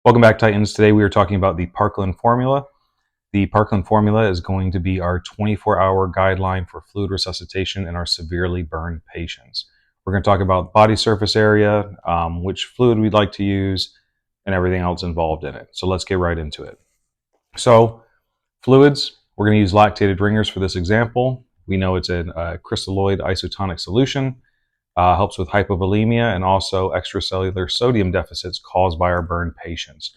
Welcome back, Titans. Today we are talking about the Parkland Formula. The Parkland Formula is going to be our 24-hour guideline for fluid resuscitation in our severely burned patients. We're going to talk about body surface area, which fluid we'd like to use, and everything else involved in it. So let's get right into it. So fluids, we're going to use lactated ringers for this example. We know it's a crystalloid isotonic solution. Helps with hypovolemia and also extracellular sodium deficits caused by our burned patients.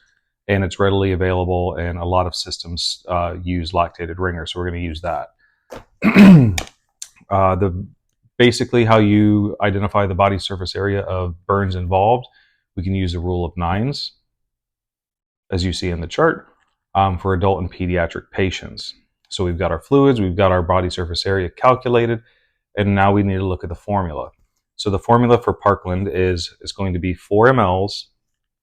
And it's readily available, and a lot of systems use lactated ringers, so we're going to use that. Basically, how you identify the body surface area of burns involved, we can use the rule of nines, as you see in the chart, for adult and pediatric patients. So we've got our fluids, we've got our body surface area calculated, and now we need to look at the formula. So the formula for Parkland is going to be 4 mLs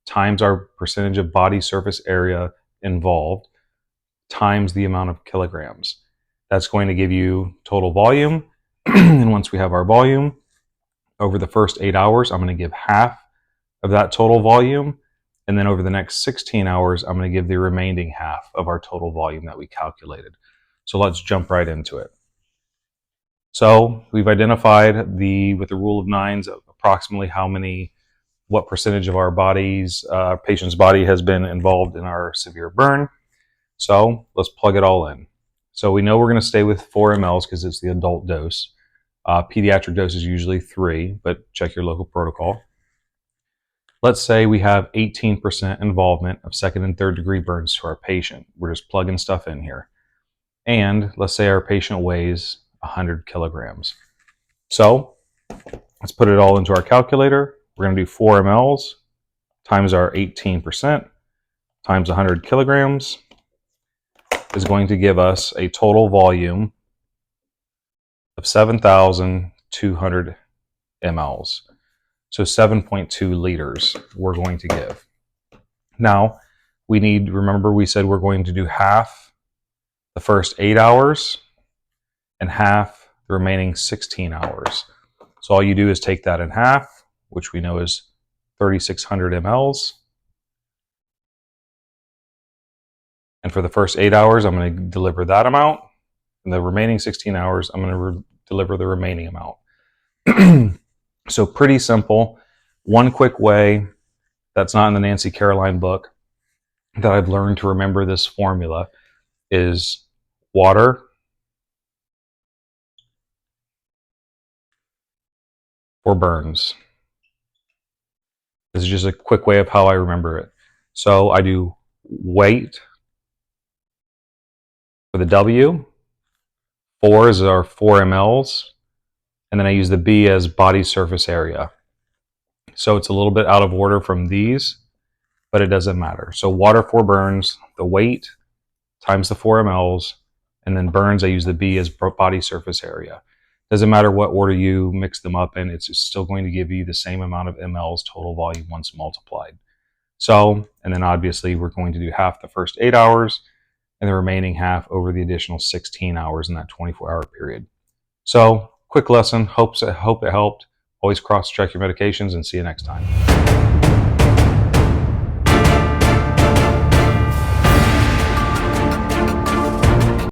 times our percentage of body surface area involved times the amount of kilograms. That's going to give you total volume. And once we have our volume, over the first 8 hours, I'm going to give half of that total volume. And then over the next 16 hours, I'm going to give the remaining half of our total volume that we calculated. So let's jump right into it. So we've identified with the rule of nines, approximately what percentage of our patient's body has been involved in our severe burn. So let's plug it all in. So we know we're going to stay with 4 mLs because it's the adult dose. Pediatric dose is usually 3, but check your local protocol. Let's say we have 18% involvement of second and third degree burns to our patient. We're just plugging stuff in here. And let's say our patient weighs 100 kilograms. So let's put it all into our calculator. We're going to do 4 mLs times our 18% times 100 kilograms is going to give us a total volume of 7,200 mLs. So 7.2 liters we're going to give. Now, remember we said we're going to do half the first 8 hours and half the remaining 16 hours. So all you do is take that in half, which we know is 3,600 mLs. And for the first 8 hours, I'm going to deliver that amount. And the remaining 16 hours, I'm going to deliver the remaining amount. So pretty simple. One quick way that's not in the Nancy Caroline book that I've learned to remember this formula is water for burns. This is just a quick way of how I remember it. So I do weight for the W, 4 is our 4 mLs, and then I use the B as body surface area. So it's a little bit out of order from these, but it doesn't matter. So water for burns, the weight times the 4 mLs, and then burns, I use the B as body surface area. Doesn't matter what order you mix them up in, it's still going to give you the same amount of mLs total volume once multiplied. So, and then obviously we're going to do half the first 8 hours and the remaining half over the additional 16 hours in that 24-hour period. So, quick lesson, hope it helped. Always cross-check your medications, and see you next time.